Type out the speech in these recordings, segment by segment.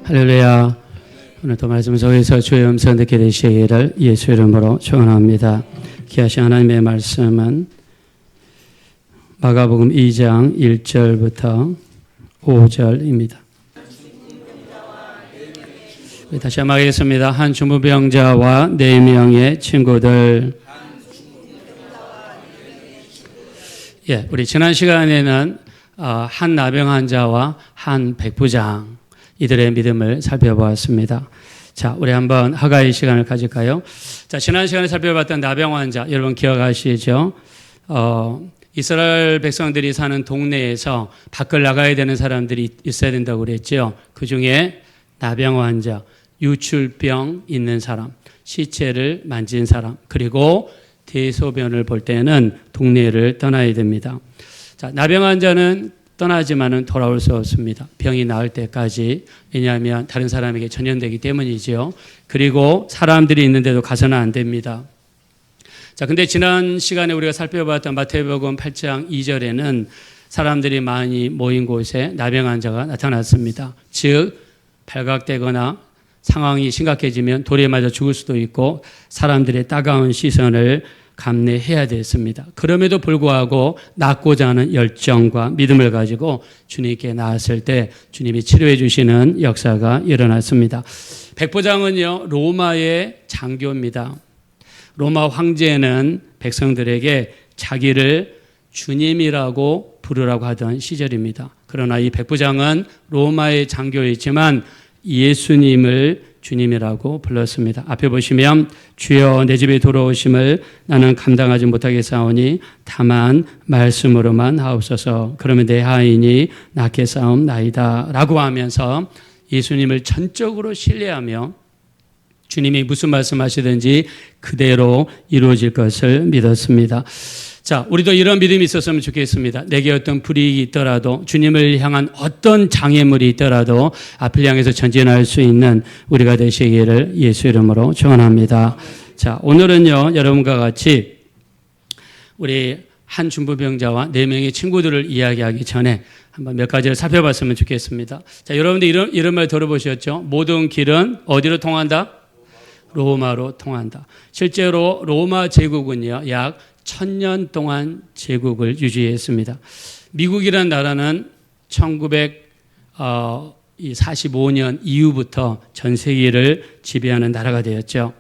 할렐루야. 오늘도 말씀 속에서 주의 음성 듣게 되시기를 예수 이름으로 축원합니다. 귀하신 하나님의 말씀은 마가복음 2장 1절부터 5절입니다. 다시 한번 하겠습니다. 한 중풍병자와 4명의 친구들. 우리 지난 시간에는 한 나병 환자와 한 백부장 이들의 믿음을 살펴보았습니다. 자, 우리 한번 하가의 시간을 가질까요? 자, 지난 시간에 살펴봤던 나병 환자 여러분 기억하시죠? 이스라엘 백성들이 사는 동네에서 밖을 나가야 되는 사람들이 있어야 된다고 그랬죠. 그 중에 나병 환자, 유출병 있는 사람, 시체를 만진 사람, 그리고 대소변을 볼 때는 동네를 떠나야 됩니다. 자, 나병 환자는 떠나지만은 돌아올 수 없습니다. 병이 나을 때까지. 왜냐하면 다른 사람에게 전염되기 때문이지요. 그리고 사람들이 있는데도 가서는 안 됩니다. 자, 근데 지난 시간에 우리가 살펴봤던 마태복음 8장 2절에는 사람들이 많이 모인 곳에 나병 환자가 나타났습니다. 즉 발각되거나 상황이 심각해지면 돌에 맞아 죽을 수도 있고 사람들의 따가운 시선을 감내해야 됐습니다. 그럼에도 불구하고 낫고자 하는 열정과 믿음을 가지고 주님께 나았을 때 주님이 치료해 주시는 역사가 일어났습니다. 백부장은요, 로마의 장교입니다. 로마 황제는 백성들에게 자기를 주님이라고 부르라고 하던 시절입니다. 그러나 이 백부장은 로마의 장교였지만 예수님을 주님이라고 불렀습니다. 앞에 보시면 주여 내 집에 돌아오심을 나는 감당하지 못하겠사오니 다만 말씀으로만 하옵소서. 그러면 내 하인이 낫게 싸움나이다 라고 하면서 예수님을 전적으로 신뢰하며 주님이 무슨 말씀하시든지 그대로 이루어질 것을 믿었습니다. 자, 우리도 이런 믿음이 있었으면 좋겠습니다. 내게 어떤 불이익이 있더라도 주님을 향한 어떤 장애물이 있더라도 앞을 향해서 전진할 수 있는 우리가 되시기를 예수 이름으로 축원합니다. 자, 오늘은요, 여러분과 같이 우리 한 중풍병자와 4명의 친구들을 이야기하기 전에 한번 몇 가지를 살펴봤으면 좋겠습니다. 자, 여러분들 이런 말 들어보셨죠? 모든 길은 어디로 통한다? 로마로 통한다. 실제로 로마 제국은요, 약 1000년 동안 제국을 유지했습니다. 미국이라는 나라는 1945년 이후부터 전 세계를 지배하는 나라가 되었죠.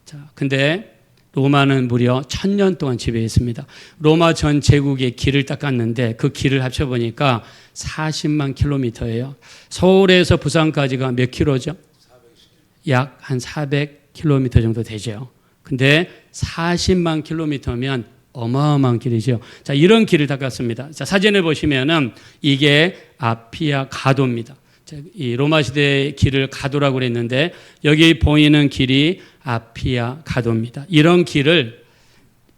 자, 근데 로마는 무려 1000년 동안 지배했습니다. 로마 전 제국의 길을 닦았는데 그 길을 합쳐보니까 40만 킬로미터예요. 서울에서 부산까지가 몇 킬로죠? 약 한 400킬로미터 정도 되죠. 근데 40만 킬로미터면 어마어마한 길이죠. 자, 이런 길을 닦았습니다. 자, 사진을 보시면은 이게 아피아 가도입니다. 자, 이 로마 시대의 길을 가도라고 그랬는데 여기 보이는 길이 아피아 가도입니다. 이런 길을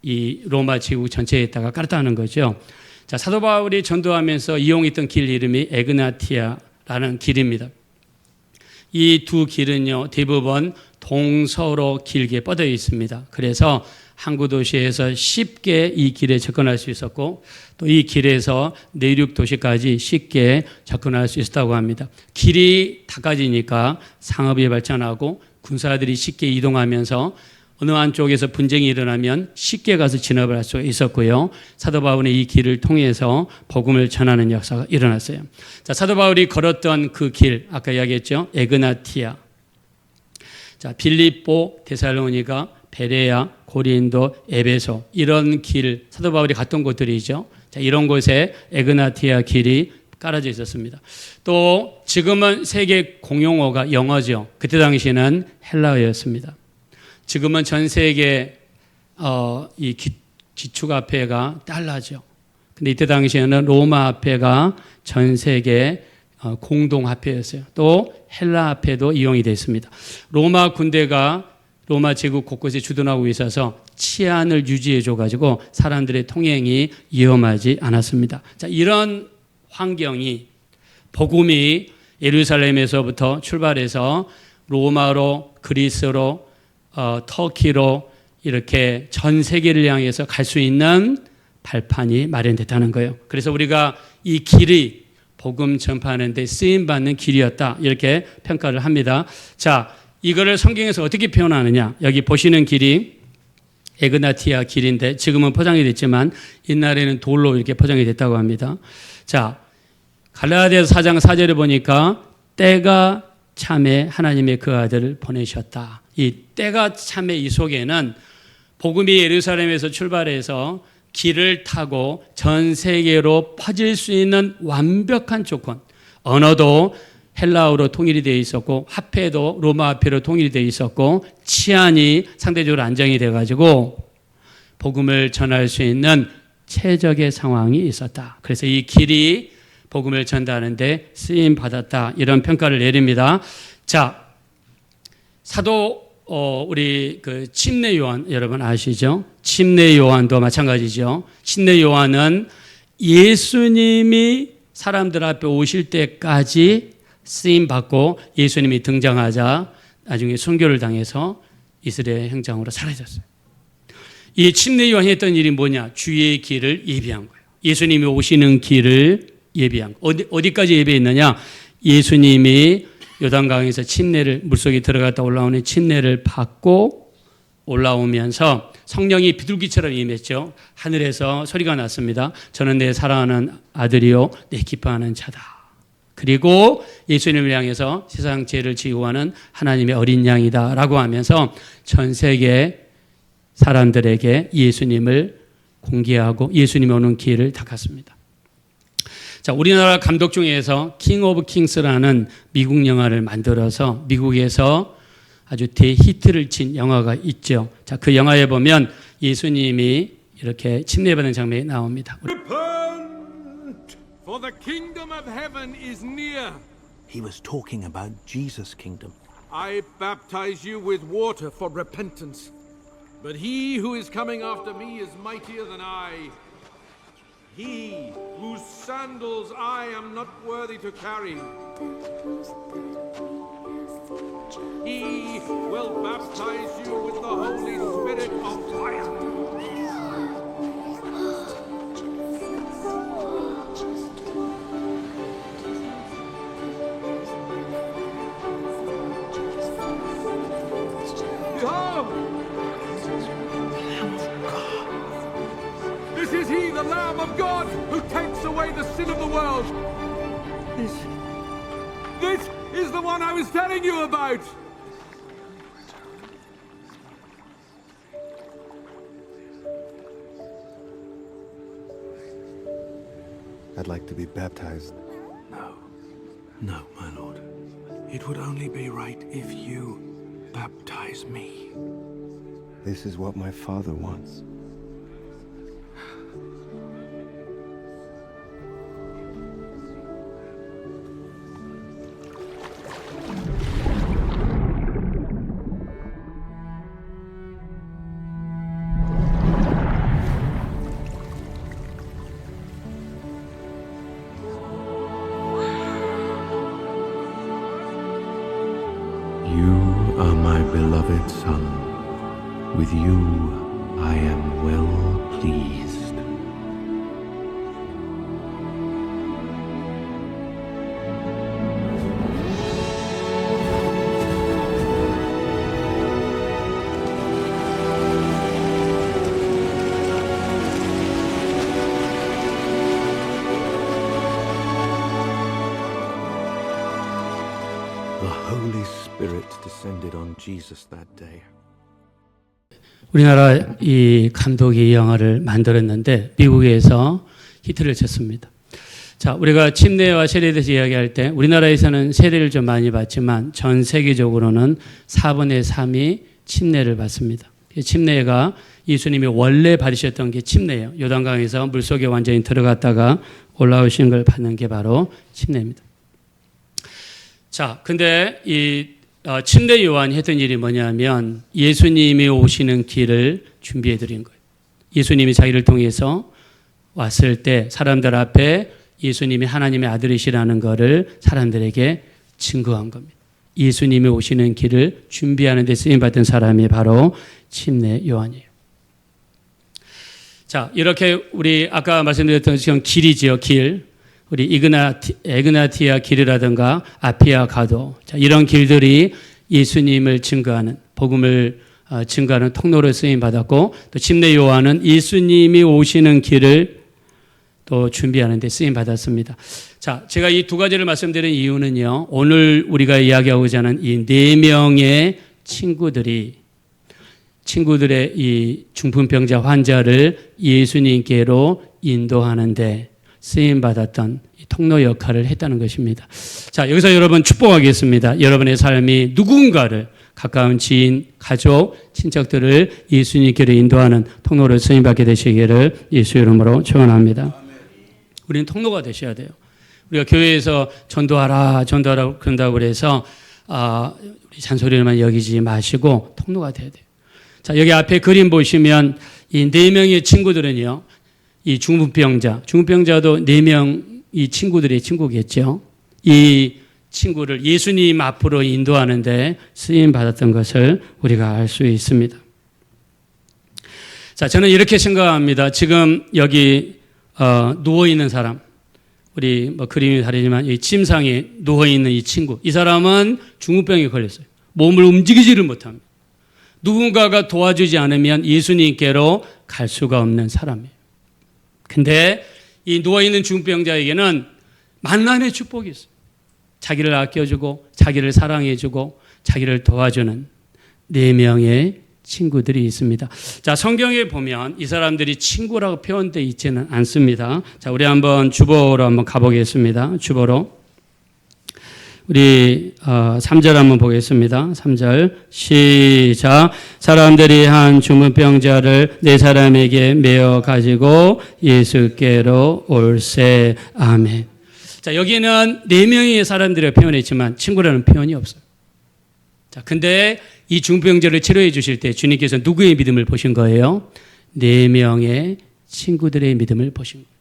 이 로마 제국 전체에다가 깔았다는 거죠. 자, 사도 바울이 전도하면서 이용했던 길 이름이 에그나티아라는 길입니다. 이 두 길은요, 대부분 동서로 길게 뻗어 있습니다. 그래서 항구 도시에서 쉽게 이 길에 접근할 수 있었고 또 이 길에서 내륙 도시까지 쉽게 접근할 수 있었다고 합니다. 길이 닦아지니까 상업이 발전하고 군사들이 쉽게 이동하면서 어느 한쪽에서 분쟁이 일어나면 쉽게 가서 진압을 할 수 있었고요. 사도 바울은 이 길을 통해서 복음을 전하는 역사가 일어났어요. 자, 사도 바울이 걸었던 그 길, 아까 이야기했죠. 에그나티아. 자, 빌립보, 데살로니가, 베레아, 고린도, 에베소 이런 길 사도 바울이 갔던 곳들이죠. 자, 이런 곳에 에그나티아 길이 깔아져 있었습니다. 또 지금은 세계 공용어가 영어죠. 그때 당시에는 헬라어였습니다. 지금은 전 세계 이 기축화폐가 달러죠. 근데 이때 당시에는 로마 화폐가 전 세계 공동화폐였어요. 또 헬라 화폐도 이용이 됐습니다. 로마 군대가 로마 제국 곳곳에 주둔하고 있어서 치안을 유지해줘가지고 사람들의 통행이 위험하지 않았습니다. 자, 이런 환경이 복음이 예루살렘에서부터 출발해서 로마로 그리스로 터키로 이렇게 전 세계를 향해서 갈 수 있는 발판이 마련됐다는 거예요. 그래서 우리가 이 길이 복음 전파하는 데 쓰임 받는 길이었다. 이렇게 평가를 합니다. 자, 이거를 성경에서 어떻게 표현하느냐? 여기 보시는 길이 에그나티아 길인데 지금은 포장이 됐지만 옛날에는 돌로 이렇게 포장이 됐다고 합니다. 자, 갈라디아서 4장 4절에 보니까 때가 참에 하나님의 그 아들을 보내셨다. 이 때가 참에 이 속에는 복음이 예루살렘에서 출발해서 길을 타고 전 세계로 퍼질 수 있는 완벽한 조건, 언어도 헬라어로 통일이 되어 있었고 화폐도 로마 화폐로 통일이 되어 있었고 치안이 상대적으로 안정이 돼가지고 복음을 전할 수 있는 최적의 상황이 있었다. 그래서 이 길이 복음을 전달하는데 쓰임 받았다. 이런 평가를 내립니다. 자, 사도 우리 그 침례 요한 여러분 아시죠? 침례 요한도 마찬가지죠. 침례 요한은 예수님이 사람들 앞에 오실 때까지 쓰임 받고 예수님이 등장하자 나중에 순교를 당해서 이스라엘 행장으로 사라졌어요. 이 침례 요한이 했던 일이 뭐냐? 주의 길을 예비한 거예요. 예수님이 오시는 길을 예비한 거. 어디까지 예비했느냐? 예수님이 요단강에서 침례를 물속에 들어갔다 올라오는 침례를 받고 올라오면서 성령이 비둘기처럼 임했죠. 하늘에서 소리가 났습니다. 저는 내 사랑하는 아들이요 내 기뻐하는 자다. 그리고 예수님을 향해서 세상 죄를 지고 가는 하나님의 어린 양이다 라고 하면서 전 세계 사람들에게 예수님을 공개하고 예수님이 오는 길을 닦았습니다. 자, 우리나라 감독 중에서 킹 오브 킹스라는 미국 영화를 만들어서 미국에서 아주 대히트를 친 영화가 있죠. 자, 그 영화에 보면 예수님이 이렇게 침례받는 장면이 나옵니다. Repent, for the kingdom of heaven is near. He was talking about Jesus' kingdom. I baptize you with water for repentance, but he who is coming after me is mightier than I. He whose sandals I am not worthy to carry. He will baptize you with the Holy Spirit of fire. This is he, the Lamb of God, who takes away the sin of the world. This is the one I was telling you about. I'd like to be baptized. No, my lord. It would only be right if you baptize me. This is what my father wants. You are my beloved Son. With you I am well pleased. The Holy Spirit descended on Jesus that day. 우리나라 이 감독이 이 영화를 만들었는데 미국에서 히트를 쳤습니다. 자, 우리가 침례와 세례에 대해서 이야기할 때 우리나라에서는 세례를 좀 많이 받지만 전 세계적으로는 4분의 3이 침례를 받습니다. 침례가 예수님이 원래 받으셨던 게 침례예요. 요단강에서 물속에 완전히 들어갔다가 올라오신 걸 받는 게 바로 침례입니다. 자, 근데 이 침례 요한이 했던 일이 뭐냐면 예수님이 오시는 길을 준비해 드린 거예요. 예수님이 자기를 통해서 왔을 때 사람들 앞에 예수님이 하나님의 아들이시라는 것을 사람들에게 증거한 겁니다. 예수님이 오시는 길을 준비하는 데 쓰임받은 사람이 바로 침례 요한이에요. 자, 이렇게 우리 아까 말씀드렸던 지금 길이지요, 길. 우리 에그나티아 길이라든가 아피아 가도, 자, 이런 길들이 예수님을 증거하는, 복음을 증거하는 통로로 쓰임 받았고, 또 침례 요한은 예수님이 오시는 길을 또 준비하는 데 쓰임 받았습니다. 자, 제가 이 두 가지를 말씀드린 이유는요, 오늘 우리가 이야기하고자 하는 이 4명의 친구들의 이 중풍병자 환자를 예수님께로 인도하는데 쓰임 받았던 통로 역할을 했다는 것입니다. 자, 여기서 여러분 축복하겠습니다. 여러분의 삶이 누군가를, 가까운 지인, 가족, 친척들을 예수님께로 인도하는 통로를 쓰임 받게 되시기를 예수 이름으로 축원합니다. 우리는 통로가 되셔야 돼요. 우리가 교회에서 전도하라 그런다고 해서 우리 잔소리만 여기지 마시고 통로가 돼야 돼요. 자, 여기 앞에 그림 보시면 이 4명의 친구들은요, 이 중풍병자도 4명 이 친구들의 친구겠죠. 이 친구를 예수님 앞으로 인도하는데 쓰임 받았던 것을 우리가 알 수 있습니다. 자, 저는 이렇게 생각합니다. 지금 여기 누워 있는 사람, 우리 뭐 그림이 다르지만 이 침상에 누워 있는 이 친구, 이 사람은 중풍병에 걸렸어요. 몸을 움직이지를 못합니다. 누군가가 도와주지 않으면 예수님께로 갈 수가 없는 사람이에요. 근데 이 누워있는 중풍병자에게는 만남의 축복이 있어요. 자기를 아껴주고 자기를 사랑해주고 자기를 도와주는 4명의 친구들이 있습니다. 자, 성경에 보면 이 사람들이 친구라고 표현되어 있지는 않습니다. 자, 우리 한번 주보로 한번 가보겠습니다. 주보로. 우리 3절 한번 보겠습니다. 3절 시작. 사람들이 한 중풍병자를 4사람에게 메어 가지고 예수께로 올세. 아멘. 자, 여기는 4명의 사람들을 표현했지만 친구라는 표현이 없어요. 자, 근데 이 중풍병자를 치료해 주실 때 주님께서 누구의 믿음을 보신 거예요? 4명의 친구들의 믿음을 보신 거예요.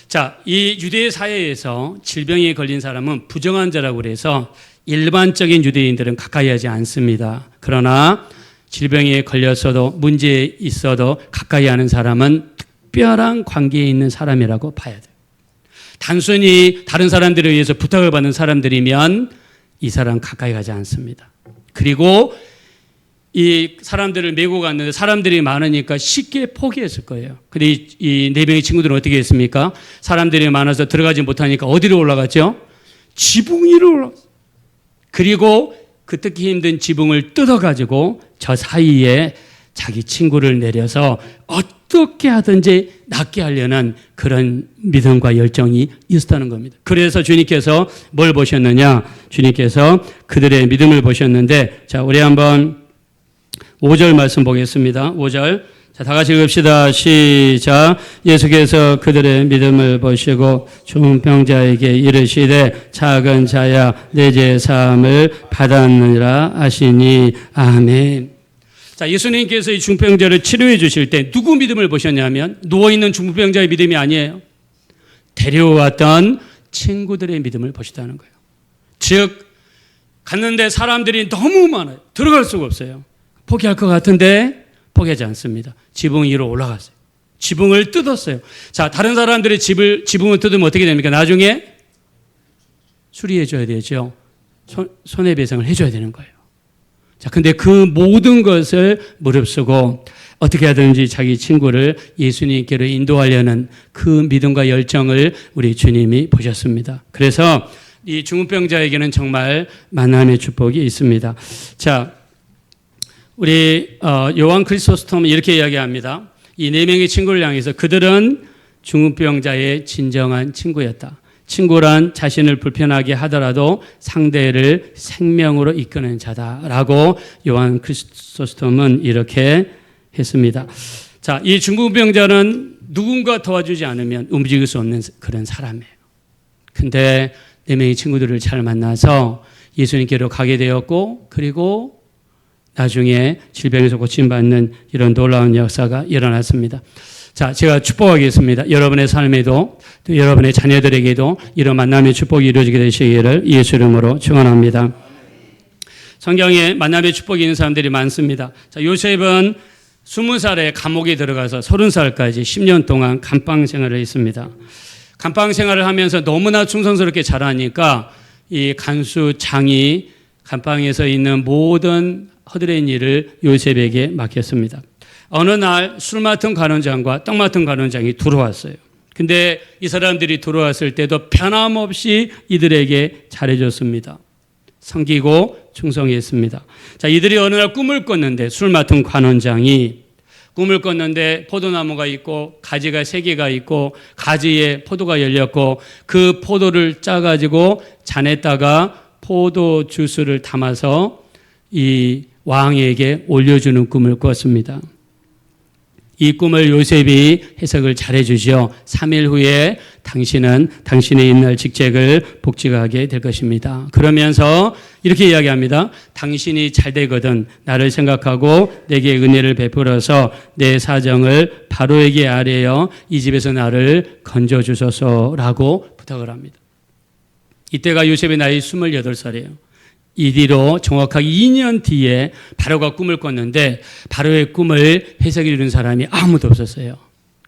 자, 이 유대 사회에서 질병에 걸린 사람은 부정한 자라고 그래서 일반적인 유대인들은 가까이 하지 않습니다. 그러나 질병에 걸렸어도 문제 있어도 가까이 하는 사람은 특별한 관계에 있는 사람이라고 봐야 돼요. 단순히 다른 사람들에 의해서 부탁을 받는 사람들이면 이 사람 가까이 가지 않습니다. 그리고 이 사람들을 메고 갔는데 사람들이 많으니까 쉽게 포기했을 거예요. 근데 이 4명의 친구들은 어떻게 했습니까? 사람들이 많아서 들어가지 못하니까 어디로 올라갔죠? 지붕 위로 올라갔어요. 그리고 그 뜯기 힘든 지붕을 뜯어가지고 저 사이에 자기 친구를 내려서 어떻게 하든지 낫게 하려는 그런 믿음과 열정이 있었다는 겁니다. 그래서 주님께서 뭘 보셨느냐? 주님께서 그들의 믿음을 보셨는데, 자, 우리 한번 5절 말씀 보겠습니다. 5절. 자, 다 같이 읽읍시다. 시작. 예수께서 그들의 믿음을 보시고 중풍병자에게 이르시되 작은 자야 내 죄 사함을 받았느니라 하시니. 아멘. 자, 예수님께서 이 중풍병자를 치료해 주실 때 누구 믿음을 보셨냐면 누워있는 중풍병자의 믿음이 아니에요. 데려왔던 친구들의 믿음을 보시다는 거예요. 즉 갔는데 사람들이 너무 많아요. 들어갈 수가 없어요. 포기할 것 같은데 포기하지 않습니다. 지붕 위로 올라갔어요. 지붕을 뜯었어요. 자, 다른 사람들의 지붕을 뜯으면 어떻게 됩니까? 나중에 수리해 줘야 되죠. 손해배상을 해줘야 되는 거예요. 자, 근데 그 모든 것을 무릅쓰고 어떻게 하든지 자기 친구를 예수님께로 인도하려는 그 믿음과 열정을 우리 주님이 보셨습니다. 그래서 이 중풍병자에게는 정말 만남의 축복이 있습니다. 자, 우리 요한 크리소스톰은 이렇게 이야기합니다. 이 4명의 친구를 향해서 그들은 중풍병자의 진정한 친구였다. 친구란 자신을 불편하게 하더라도 상대를 생명으로 이끄는 자다라고 요한 크리소스톰은 이렇게 했습니다. 자, 이 중풍병자는 누군가 도와주지 않으면 움직일 수 없는 그런 사람이에요. 근데 4명의 친구들을 잘 만나서 예수님께로 가게 되었고, 그리고 나중에 질병에서 고침받는 이런 놀라운 역사가 일어났습니다. 자, 제가 축복하겠습니다. 여러분의 삶에도 또 여러분의 자녀들에게도 이런 만남의 축복이 이루어지게 되시기를 예수 이름으로 축원합니다. 성경에 만남의 축복이 있는 사람들이 많습니다. 자, 요셉은 20살에 감옥에 들어가서 30살까지 10년 동안 감방 생활을 했습니다. 감방 생활을 하면서 너무나 충성스럽게 자라니까 이 간수장이 감방에서 있는 모든 허드렛 일을 요셉에게 맡겼습니다. 어느 날 술 맡은 간원장과 떡 맡은 간원장이 들어왔어요. 근데 이 사람들이 들어왔을 때도 변함없이 이들에게 잘해줬습니다. 섬기고 충성했습니다. 자, 이들이 어느 날 꿈을 꿨는데 술 맡은 관원장이 꿈을 꿨는데 포도나무가 있고 가지가 3개가 있고 가지에 포도가 열렸고 그 포도를 짜가지고 잔에다가 포도 주스를 담아서 이 왕에게 올려주는 꿈을 꿨습니다. 이 꿈을 요셉이 해석을 잘해주죠. 3일 후에 당신은 당신의 옛날 직책을 복직하게 될 것입니다. 그러면서 이렇게 이야기합니다. 당신이 잘 되거든 나를 생각하고 내게 은혜를 베풀어서 내 사정을 바로에게 아뢰어 이 집에서 나를 건져주소서라고 부탁을 합니다. 이때가 요셉의 나이 28살이에요. 이 뒤로 정확하게 2년 뒤에 바로가 꿈을 꿨는데 바로의 꿈을 해석해 주는 사람이 아무도 없었어요.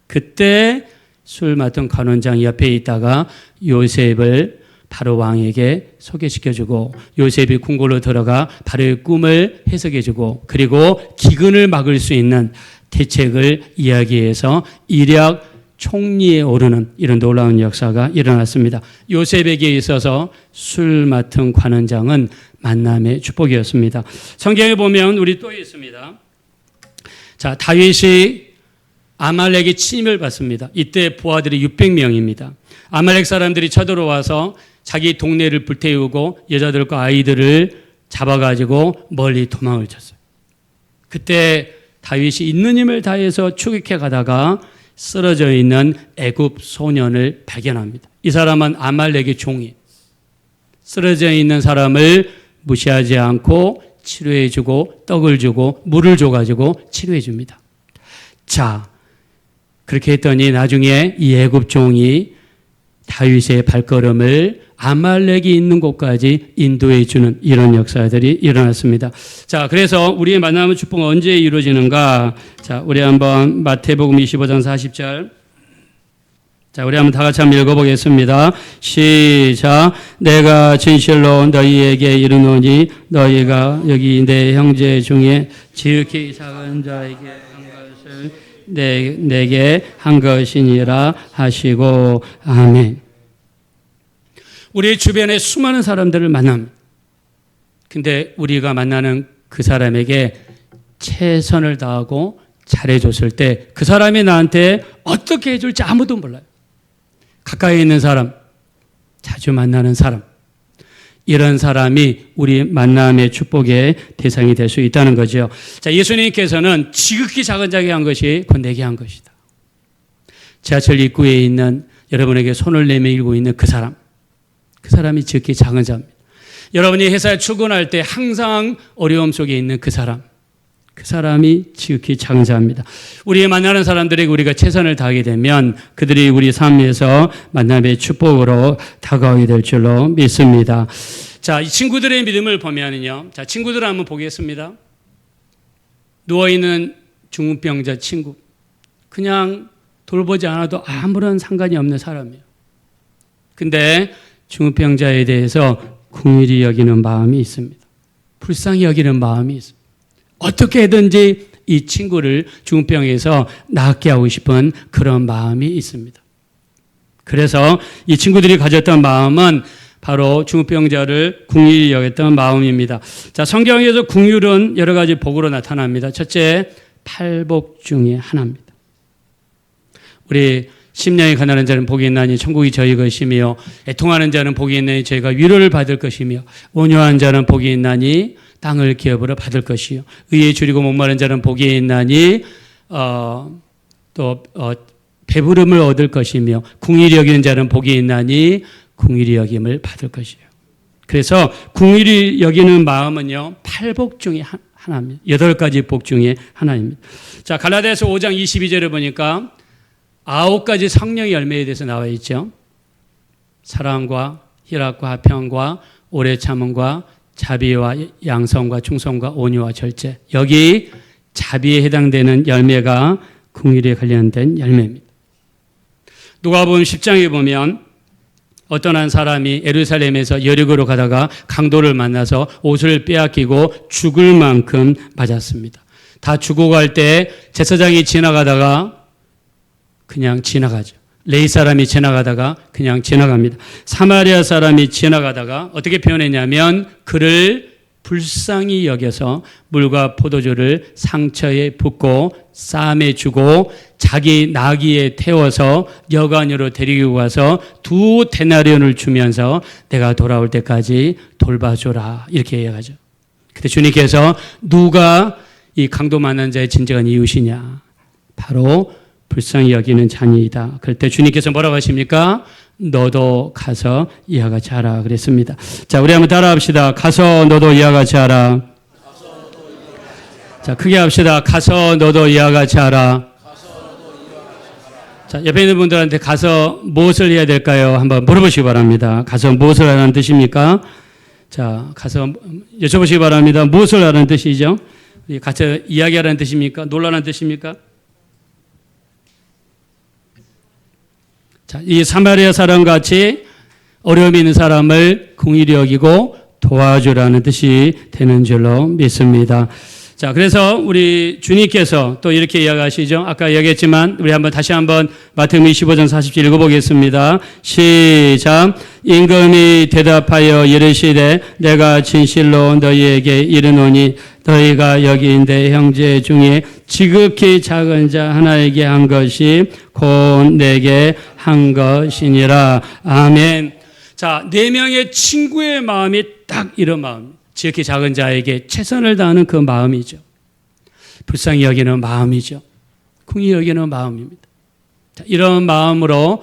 그때 술 맡은 관원장 옆에 있다가 요셉을 바로 왕에게 소개시켜주고 요셉이 궁궐로 들어가 바로의 꿈을 해석해주고 그리고 기근을 막을 수 있는 대책을 이야기해서 일약 총리에 오르는 이런 놀라운 역사가 일어났습니다. 요셉에게 있어서 술 맡은 관원장은 만남의 축복이었습니다. 성경에 보면 우리 또 있습니다. 자, 다윗이 아말렉의 침입을 받습니다. 이때 부하들이 600명입니다. 아말렉 사람들이 쳐들어와서 자기 동네를 불태우고 여자들과 아이들을 잡아가지고 멀리 도망을 쳤어요. 그때 다윗이 있는 힘을 다해서 추격해 가다가 쓰러져 있는 애굽 소년을 발견합니다. 이 사람은 아말렉의 종이 쓰러져 있는 사람을 무시하지 않고 치료해주고 떡을 주고 물을 줘가지고 치료해줍니다. 자, 그렇게 했더니 나중에 이 애굽 종이 다윗의 발걸음을 아말렉이 있는 곳까지 인도해 주는 이런 역사들이 일어났습니다. 자, 그래서 우리의 만남의 축복은 언제 이루어지는가? 자, 우리 한번 마태복음 25장 40절. 자, 우리 한번 다 같이 한번 읽어보겠습니다. 시작. 내가 진실로 너희에게 이르노니 너희가 여기 내 형제 중에 지극히 작은 자에게 한 것을 내게 한 것이니라 하시고 아멘. 우리 주변에 수많은 사람들을 만납니다. 근데 우리가 만나는 그 사람에게 최선을 다하고 잘해줬을 때 그 사람이 나한테 어떻게 해줄지 아무도 몰라요. 가까이 있는 사람, 자주 만나는 사람, 이런 사람이 우리 만남의 축복의 대상이 될 수 있다는 거죠. 자, 예수님께서는 지극히 작은 자에게 한 것이 곧 내게 한 것이다. 지하철 입구에 있는 여러분에게 손을 내밀고 있는 그 사람이 지극히 작은 자입니다. 여러분이 회사에 출근할 때 항상 어려움 속에 있는 그 사람이 지극히 작은 자입니다. 우리 만나는 사람들에게 우리가 최선을 다하게 되면 그들이 우리 삶에서 만남의 축복으로 다가오게 될 줄로 믿습니다. 자, 이 친구들의 믿음을 보면은요. 자, 친구들을 한번 보겠습니다. 누워있는 중풍병자 친구. 그냥 돌보지 않아도 아무런 상관이 없는 사람이에요. 근데 중풍병자에 대해서 긍휼히 여기는 마음이 있습니다. 불쌍히 여기는 마음이 있습니다. 어떻게든지 이 친구를 중풍병에서 낫게 하고 싶은 그런 마음이 있습니다. 그래서 이 친구들이 가졌던 마음은 바로 중풍병자를 긍휼히 여겼던 마음입니다. 자, 성경에서 긍휼은 여러 가지 복으로 나타납니다. 첫째, 팔복 중에 하나입니다. 우리 심령이 가난한 자는 복이 있나니 천국이 저희 것이며 애통하는 자는 복이 있나니 저희가 위로를 받을 것이며 온유한 자는 복이 있나니 땅을 기업으로 받을 것이요 의에 줄이고 목마른 자는 복이 있나니 배부름을 얻을 것이며 긍휼히 여기는 자는 복이 있나니 긍휼히 여김을 받을 것이요. 그래서 긍휼히 여기는 마음은요 8복 중에 하나입니다. 8가지 복 중에 하나입니다. 자, 갈라디아서 5장 22절을 보니까 9가지 성령의 열매에 대해서 나와 있죠. 사랑과 희락과 화평과 오래 참음과 자비와 양성과 충성과 온유와 절제. 여기 자비에 해당되는 열매가 긍휼에 관련된 열매입니다. 누가복음 10장에 보면 어떤 한 사람이 예루살렘에서 여리고로 가다가 강도를 만나서 옷을 빼앗기고 죽을 만큼 맞았습니다. 다 죽어갈 때 제사장이 지나가다가 그냥 지나가죠. 레위 사람이 지나가다가 그냥 지나갑니다. 사마리아 사람이 지나가다가 어떻게 표현했냐면 그를 불쌍히 여겨서 물과 포도주를 상처에 붓고 쌈에 주고 자기 나귀에 태워서 여관으로 데리고 가서 2데나리온을 주면서 내가 돌아올 때까지 돌봐줘라 이렇게 이야기하죠. 그때 주님께서 누가 이 강도 만난 자의 진정한 이웃이냐? 바로 불쌍히 여기는 자녀이다. 그럴 때 주님께서 뭐라고 하십니까? 너도 가서 이와 같이 하라 그랬습니다. 자, 우리 한번 따라합시다. 가서 너도 이와 같이 하라. 자, 크게 합시다. 가서 너도 이와 같이 하라. 자, 옆에 있는 분들한테 가서 무엇을 해야 될까요? 한번 물어보시기 바랍니다. 가서 무엇을 하라는 뜻입니까? 자, 가서 여쭤보시기 바랍니다. 무엇을 하라는 뜻이죠? 같이 이야기하라는 뜻입니까? 놀라는 뜻입니까? 자, 이 사마리아 사람 같이 어려움이 있는 사람을 긍휼히 여기고 도와주라는 뜻이 되는 줄로 믿습니다. 자, 그래서 우리 주님께서 또 이렇게 이야기하시죠. 아까 얘기했지만 우리 다시 한번 마태복음 25장 40절 읽어보겠습니다. 시작. 임금이 대답하여 이르시되 내가 진실로 너희에게 이르노니 너희가 여기 있는 형제 중에 지극히 작은 자 하나에게 한 것이 곧 내게 한 것이니라. 아멘. 자, 4명의 친구의 마음이 딱 이런 마음. 지극히 작은 자에게 최선을 다하는 그 마음이죠. 불쌍히 여기는 마음이죠. 긍휼히 여기는 마음입니다. 자, 이런 마음으로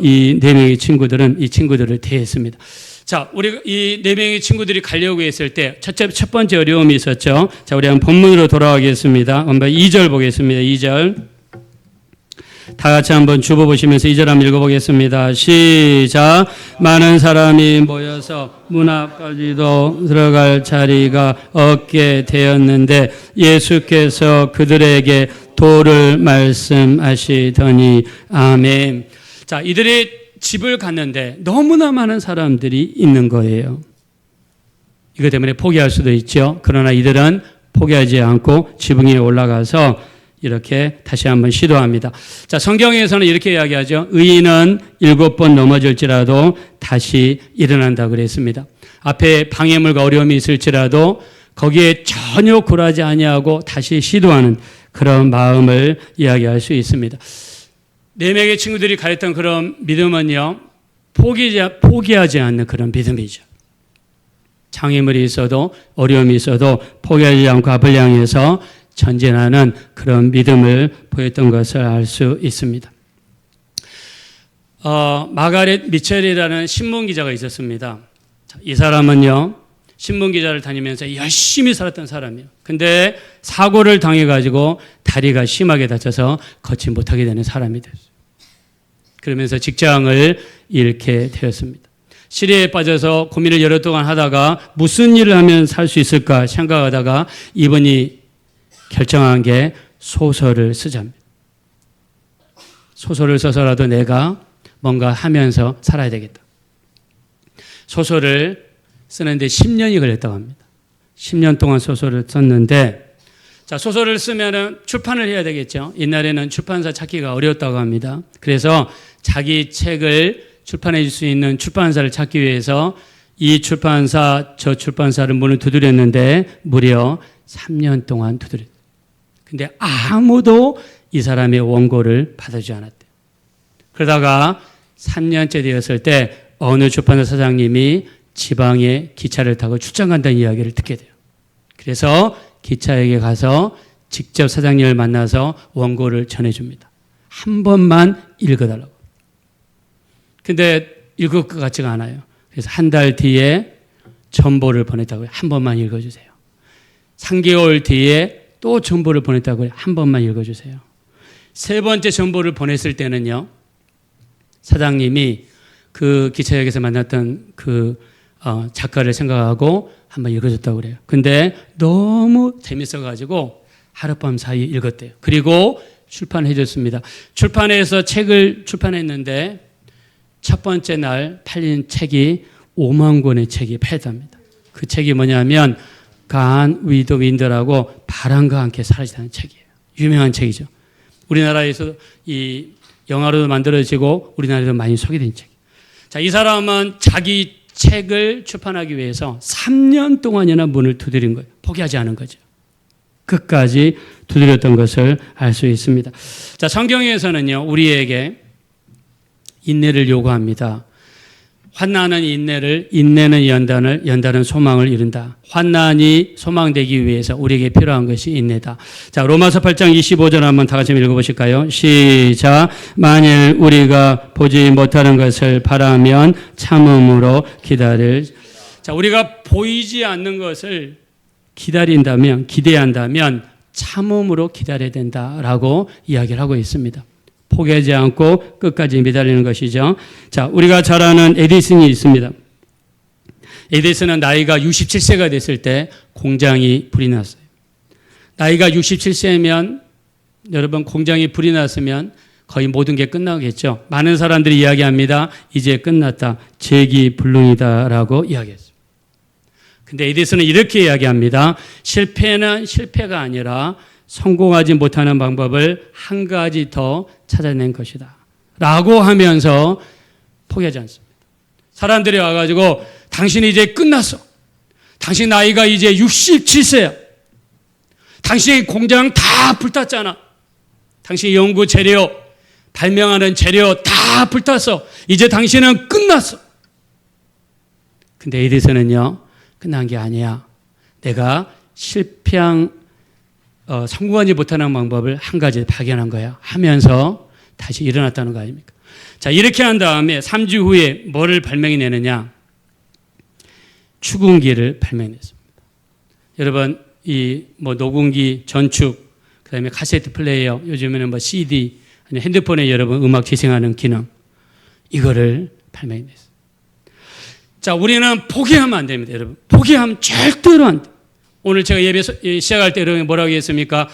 이 4명의 친구들은 이 친구들을 대했습니다. 자, 우리 이 4명의 친구들이 가려고 했을 때 첫 번째 어려움이 있었죠. 자, 우리 한번 본문으로 돌아가겠습니다. 한번 2절 보겠습니다. 2절. 다 같이 한번 주보 보시면서 2절 한번 읽어보겠습니다. 시작. 많은 사람이 모여서 문 앞까지도 들어갈 자리가 없게 되었는데 예수께서 그들에게 도를 말씀하시더니 아멘. 자, 이들이 집을 갔는데 너무나 많은 사람들이 있는 거예요. 이것 때문에 포기할 수도 있죠. 그러나 이들은 포기하지 않고 지붕 위에 올라가서 이렇게 다시 한번 시도합니다. 자, 성경에서는 이렇게 이야기하죠. 의인은 7번 넘어질지라도 다시 일어난다 그랬습니다. 앞에 방해물과 어려움이 있을지라도 거기에 전혀 굴하지 아니하고 다시 시도하는 그런 마음을 이야기할 수 있습니다. 4명의 친구들이 가졌던 그런 믿음은요, 포기하지 않는 그런 믿음이죠. 장애물이 있어도 어려움이 있어도 포기하지 않고 앞을 향해서 전진하는 그런 믿음을 보였던 것을 알 수 있습니다. 마가렛 미첼이라는 신문기자가 있었습니다. 이 사람은요, 신문기자를 다니면서 열심히 살았던 사람이에요. 근데 사고를 당해가지고 다리가 심하게 다쳐서 걷지 못하게 되는 사람이 됐어요. 그러면서 직장을 잃게 되었습니다. 시리에 빠져서 고민을 여러 동안 하다가 무슨 일을 하면 살 수 있을까 생각하다가 이분이 결정한 게 소설을 쓰자입니다. 소설을 써서라도 내가 뭔가 하면서 살아야 되겠다. 소설을 쓰는데 10년이 걸렸다고 합니다. 10년 동안 소설을 썼는데, 자, 소설을 쓰면은 출판을 해야 되겠죠. 옛날에는 출판사 찾기가 어려웠다고 합니다. 그래서 자기 책을 출판해 줄 수 있는 출판사를 찾기 위해서 이 출판사, 저 출판사를 문을 두드렸는데 무려 3년 동안 두드렸어요. 근데 아무도 이 사람의 원고를 받아주지 않았대요. 그러다가 3년째 되었을 때 어느 출판사 사장님이 지방에 기차를 타고 출장 간다는 이야기를 듣게 돼요. 그래서 기차역에 가서 직접 사장님을 만나서 원고를 전해줍니다. 한 번만 읽어달라고. 근데 읽을 것 같지가 않아요. 그래서 한 달 뒤에 전보를 보냈다고요. 한 번만 읽어주세요. 3개월 뒤에 또 전보를 보냈다고요. 한 번만 읽어주세요. 3번째 전보를 보냈을 때는요, 사장님이 그 기차역에서 만났던 그 작가를 생각하고 한번 읽어줬다고 그래요. 근데 너무 재밌어가지고 하룻밤 사이에 읽었대요. 그리고 출판해 줬습니다. 출판해서 책을 출판했는데 첫 번째 날 팔린 책이 5만 권의 책이 팔렸답니다. 그 책이 뭐냐면 간 위드 윈드라고 바람과 함께 사라지다는 책이에요. 유명한 책이죠. 우리나라에서 이 영화로도 만들어지고 우리나라에도 많이 소개된 책. 자, 이 사람은 자기 책을 출판하기 위해서 3년 동안이나 문을 두드린 거예요. 포기하지 않은 거죠. 끝까지 두드렸던 것을 알 수 있습니다. 자, 성경에서는요, 우리에게 인내를 요구합니다. 환난은 인내를, 인내는 연단을, 연단은 소망을 이룬다. 환난이 소망되기 위해서 우리에게 필요한 것이 인내다. 자, 로마서 8장 25절 한번 다 같이 읽어보실까요? 시작. 만일 우리가 보지 못하는 것을 바라면 참음으로 기다릴. 자, 우리가 보이지 않는 것을 기다린다면, 기대한다면 참음으로 기다려야 된다라고 이야기를 하고 있습니다. 포기하지 않고 끝까지 매달리는 것이죠. 자, 우리가 잘 아는 에디슨이 있습니다. 에디슨은 나이가 67세가 됐을 때 공장이 불이 났어요. 나이가 67세면 여러분 공장이 불이 났으면 거의 모든 게 끝나겠죠. 많은 사람들이 이야기합니다. 이제 끝났다. 재기불능이다라고 이야기했어요. 근데 에디슨은 이렇게 이야기합니다. 실패는 실패가 아니라 성공하지 못하는 방법을 한 가지 더 찾아낸 것이다. 라고 하면서 포기하지 않습니다. 사람들이 와가지고 당신이 이제 끝났어. 당신 나이가 이제 67세야. 당신의 공장 다 불탔잖아. 당신 연구 재료, 발명하는 재료 다 불탔어. 이제 당신은 끝났어. 근데 에디슨은요, 끝난 게 아니야. 내가 성공하지 못하는 방법을 한 가지 발견한 거야 하면서 다시 일어났다는 거 아닙니까? 자, 이렇게 한 다음에 3주 후에 뭐를 발명해내느냐? 축음기를 발명했습니다. 여러분, 녹음기, 전축, 그 다음에 카세트 플레이어, 요즘에는 CD, 아니 핸드폰에 여러분 음악 재생하는 기능, 이거를 발명했어요. 자, 우리는 포기하면 안 됩니다, 여러분. 포기하면 절대로 안 돼. 오늘 제가 예배 시작할 때 여러분 뭐라고 했습니까?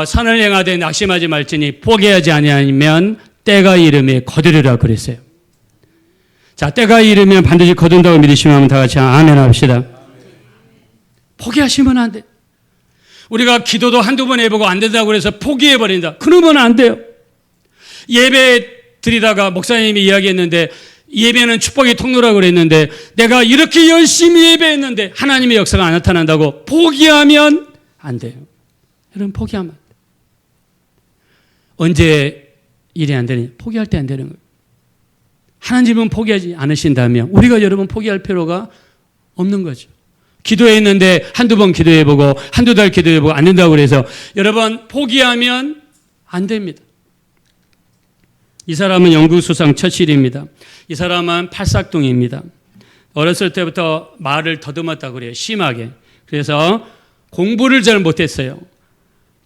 선을 행하되 낙심하지 말지니 포기하지 아니하면 때가 이르매 거두리라 그랬어요. 자, 때가 이르면 반드시 거둔다고 믿으시면 다 같이 아멘 합시다. 포기하시면 안 돼. 우리가 기도도 한두 번 해보고 안 된다고 그래서 포기해버린다. 그러면 안 돼요. 예배 드리다가 목사님이 이야기했는데 예배는 축복의 통로라고 그랬는데 내가 이렇게 열심히 예배했는데 하나님의 역사가 안 나타난다고 포기하면 안 돼요. 여러분, 포기하면 안 돼요. 언제 일이 안 되느냐? 포기할 때 안 되는 거예요. 하나님은 포기하지 않으신다면 우리가 여러분 포기할 필요가 없는 거죠. 기도했는데 한두 번 기도해보고 한두 달 기도해보고 안 된다고 그래서 여러분 포기하면 안 됩니다. 이 사람은 영국 수상 처칠입니다. 이 사람은 팔싹둥이입니다. 어렸을 때부터 말을 더듬었다고 그래요. 심하게. 그래서 공부를 잘 못했어요.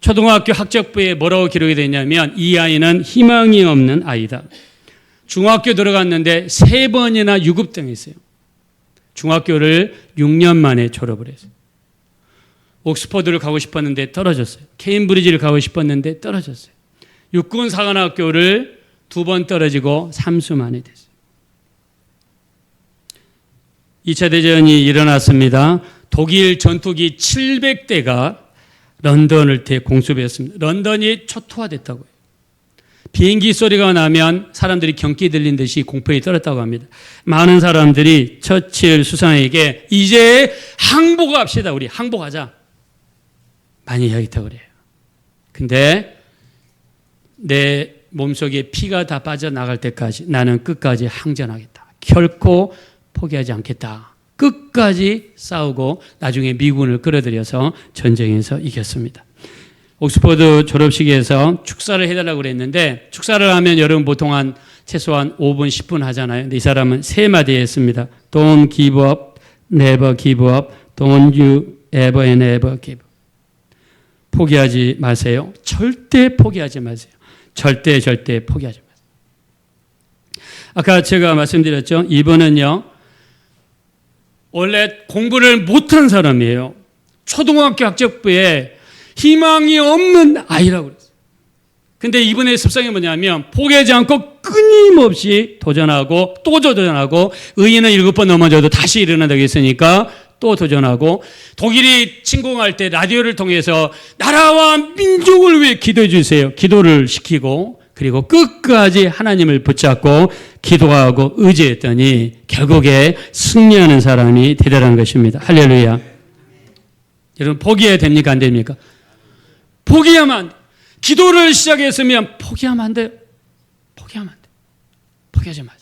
초등학교 학적부에 뭐라고 기록이 됐냐면 이 아이는 희망이 없는 아이다. 중학교 들어갔는데 3번이나 유급등했어요. 중학교를 6년 만에 졸업을 했어요. 옥스퍼드를 가고 싶었는데 떨어졌어요. 케임브리지를 가고 싶었는데 떨어졌어요. 육군사관학교를 2번 떨어지고 3수 만에 됐어요. 2차 대전이 일어났습니다. 독일 전투기 700대가 런던을 대공습했습니다. 런던이 초토화됐다고 해요. 비행기 소리가 나면 사람들이 경기 들린 듯이 공포에 떨었다고 합니다. 많은 사람들이 처칠 수상에게 이제 항복합시다. 우리 항복하자. 많이 이야기했다고 그래요. 근데 내 몸속에 피가 다 빠져나갈 때까지 나는 끝까지 항전하겠다. 결코 포기하지 않겠다. 끝까지 싸우고 나중에 미군을 끌어들여서 전쟁에서 이겼습니다. 옥스퍼드 졸업식에서 축사를 해달라고 그랬는데 축사를 하면 여러분 보통 최소한 5분, 10분 하잖아요. 근데 이 사람은 3마디 했습니다. Don't give up, never give up, don't you ever and ever give up. 포기하지 마세요. 절대 포기하지 마세요. 절대 포기하지 마세요. 아까 제가 말씀드렸죠. 이분은요. 원래 공부를 못한 사람이에요. 초등학교 학적부에 희망이 없는 아이라고 그랬어요. 근데 이분의 습성이 뭐냐면 포기하지 않고 끊임없이 도전하고 또 도전하고 의인은 7번 넘어져도 다시 일어난다고 했으니까 또 도전하고 독일이 침공할 때 라디오를 통해서 나라와 민족을 위해 기도해 주세요. 기도를 시키고 그리고 끝까지 하나님을 붙잡고 기도하고 의지했더니 결국에 승리하는 사람이 대단한 것입니다. 할렐루야. 여러분 포기해야 됩니까? 안 됩니까? 포기하면 안 돼. 기도를 시작했으면 포기하면 안 돼요. 포기하면 안 돼. 포기하지 마세요.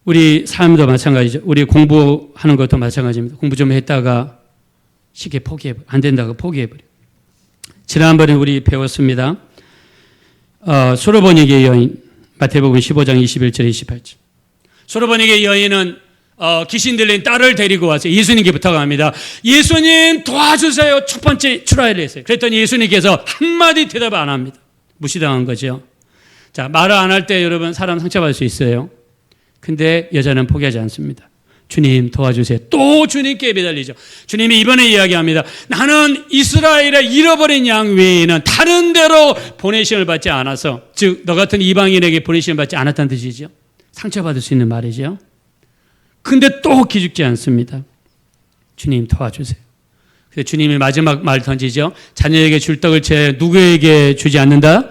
우리 삶도 마찬가지죠. 우리 공부하는 것도 마찬가지입니다. 공부 좀 했다가 쉽게 포기해버려. 안 된다고 포기해버려. 지난번에 우리 배웠습니다. 소로보니게 여인, 마태복음 15장 21절 28절. 소로보니게 여인은 귀신 들린 딸을 데리고 와서 예수님께 부탁합니다. 예수님 도와주세요. 첫 번째 출하를 했어요. 그랬더니 예수님께서 한마디 대답 안 합니다. 무시당한 거죠. 자, 말을 안 할 때 여러분 사람 상처받을 수 있어요. 근데 여자는 포기하지 않습니다. 주님 도와주세요. 또 주님께 매달리죠. 주님이 이번에 이야기합니다. 나는 이스라엘에 잃어버린 양 외에는 다른 데로 보내심을 받지 않아서, 즉 너 같은 이방인에게 보내심을 받지 않았다는 뜻이죠. 상처받을 수 있는 말이죠. 근데 또 기죽지 않습니다. 주님 도와주세요. 그래서 주님이 마지막 말 던지죠. 자녀에게 줄 떡을 채 누구에게 주지 않는다?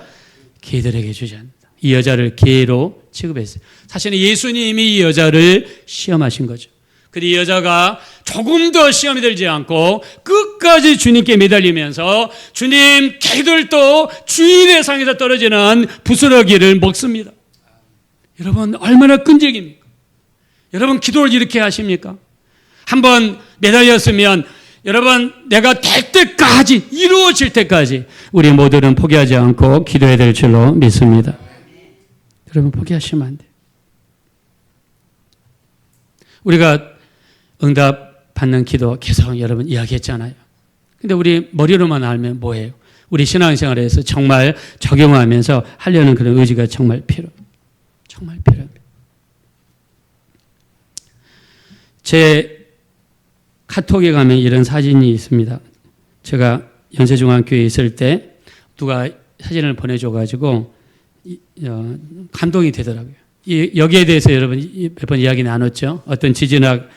개들에게 주지 않는다. 이 여자를 개로 취급했어요. 사실은 예수님이 이 여자를 시험하신 거죠. 근데 이 여자가 조금 더 시험이 들지 않고 끝까지 주님께 매달리면서 주님 개들도 주인의 상에서 떨어지는 부스러기를 먹습니다. 여러분 얼마나 끈질깁니까? 여러분 기도를 이렇게 하십니까? 한번 매달렸으면 여러분 내가 될 때까지 이루어질 때까지 우리 모두는 포기하지 않고 기도해야 될 줄로 믿습니다. 여러분 포기하시면 안 돼요. 우리가 응답 받는 기도 계속 여러분 이야기했잖아요. 근데 우리 머리로만 알면 뭐예요? 우리 신앙생활에서 정말 적용하면서 하려는 그런 의지가 정말 필요합니다. 제 카톡에 가면 이런 사진이 있습니다. 제가 연세중앙교회에 있을 때 누가 사진을 보내줘가지고 감동이 되더라고요. 여기에 대해서 여러분 몇 번 이야기 나눴죠. 어떤 지질학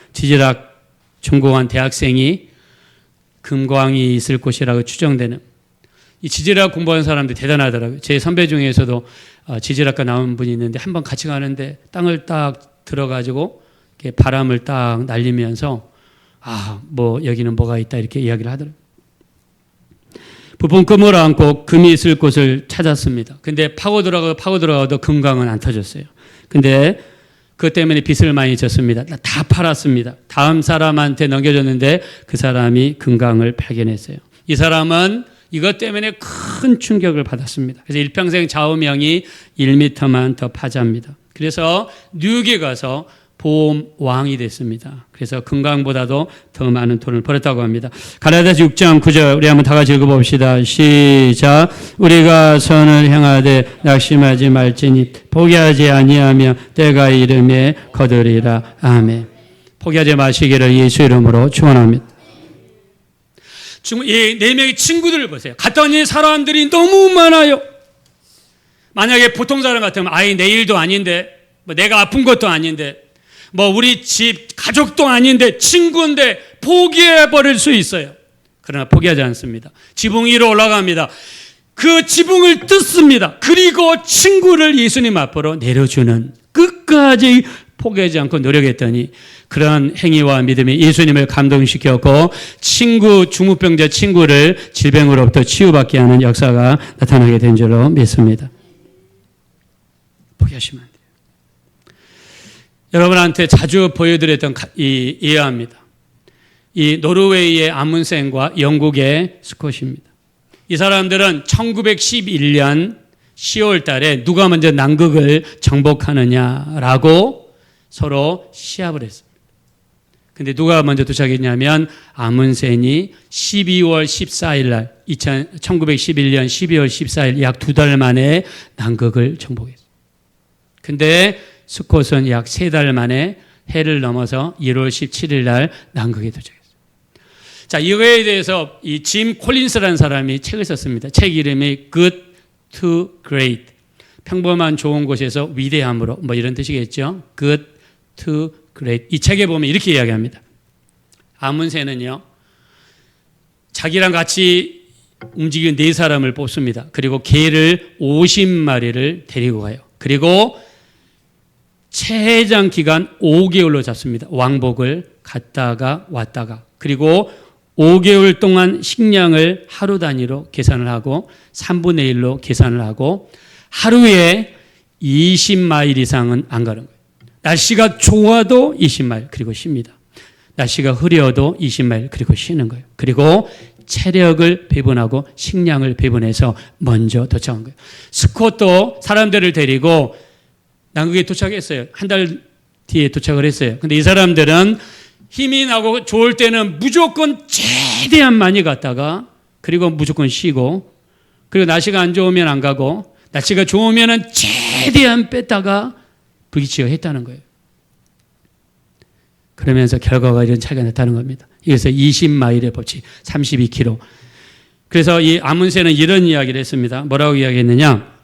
전공한 대학생이 금광이 있을 곳이라고 추정되는, 이 지질학 공부하는 사람들 대단하더라고요. 제 선배 중에서도 지질학과 나온 분이 있는데 한번 같이 가는데 땅을 딱 들어가지고 이렇게 바람을 딱 날리면서 뭐 여기는 뭐가 있다 이렇게 이야기를 하더라고요. 부푼 금을 안고 금이 있을 곳을 찾았습니다. 근데 파고 들어가도 금광은 안 터졌어요. 근데 그것 때문에 빚을 많이 졌습니다. 다 팔았습니다. 다음 사람한테 넘겨줬는데 그 사람이 금광을 발견했어요. 이 사람은 이것 때문에 큰 충격을 받았습니다. 그래서 일평생 좌우명이 1m만 더 파자입니다. 그래서 뉴욕에 가서 보험왕이 됐습니다. 그래서 금강보다도 더 많은 돈을 벌었다고 합니다. 갈라디아서 6장 9절 우리 한번 다 같이 읽어봅시다. 시작. 우리가 선을 행하되 낙심하지 말지니 포기하지 아니하며 때가 이름에 거두리라. 아멘. 포기하지 마시기를 예수 이름으로 축원합니다. 이 4명의 친구들을 보세요. 갔다 온 사람들이 너무 많아요. 만약에 보통 사람 같으면 내 일도 아닌데 뭐 내가 아픈 것도 아닌데 뭐 우리 집 가족도 아닌데 친구인데 포기해버릴 수 있어요. 그러나 포기하지 않습니다. 지붕 위로 올라갑니다. 그 지붕을 뜯습니다. 그리고 친구를 예수님 앞으로 내려주는, 끝까지 포기하지 않고 노력했더니 그런 행위와 믿음이 예수님을 감동시켰고 중무병자 친구를 질병으로부터 치유받게 하는 역사가 나타나게 된 줄로 믿습니다. 포기하시면 안 돼요. 여러분한테 자주 보여드렸던 이 예화입니다. 이 노르웨이의 아문센과 영국의 스콧입니다. 이 사람들은 1911년 10월 달에 누가 먼저 남극을 정복하느냐라고 서로 시합을 했습니다. 근데 누가 먼저 도착했냐면 아문센이 12월 14일 날 1911년 12월 14일 약 2달 만에 남극을 정복했습니다. 근데 스콧은 약 3달 만에 해를 넘어서 1월 17일 날 남극에 도착했어요. 자, 이거에 대해서 이 짐 콜린스라는 사람이 책을 썼습니다. 책 이름이 Good to Great. 평범한 좋은 곳에서 위대함으로 뭐 이런 뜻이겠죠. Good to Great. 이 책에 보면 이렇게 이야기합니다. 아문새는요, 자기랑 같이 움직이는 4사람을 뽑습니다. 그리고 개를 50마리를 데리고 가요. 그리고 체해장 기간 5개월로 잡습니다. 왕복을 갔다가 왔다가. 그리고 5개월 동안 식량을 하루 단위로 계산을 하고 3분의 1로 계산을 하고 하루에 20마일 이상은 안 가는 거예요. 날씨가 좋아도 20마일 그리고 쉽니다. 날씨가 흐려도 20마일 그리고 쉬는 거예요. 그리고 체력을 배분하고 식량을 배분해서 먼저 도착한 거예요. 스콧도 사람들을 데리고 남극에 도착했어요. 한 달 뒤에 도착을 했어요. 근데 이 사람들은 힘이 나고 좋을 때는 무조건 최대한 많이 갔다가 그리고 무조건 쉬고 그리고 날씨가 안 좋으면 안 가고 날씨가 좋으면 최대한 뺐다가 불규칙을 했다는 거예요. 그러면서 결과가 이런 차이가 나타나는 겁니다. 그래서 20마일의 법칙, 32km. 그래서 이 아문새는 이런 이야기를 했습니다. 뭐라고 이야기했느냐?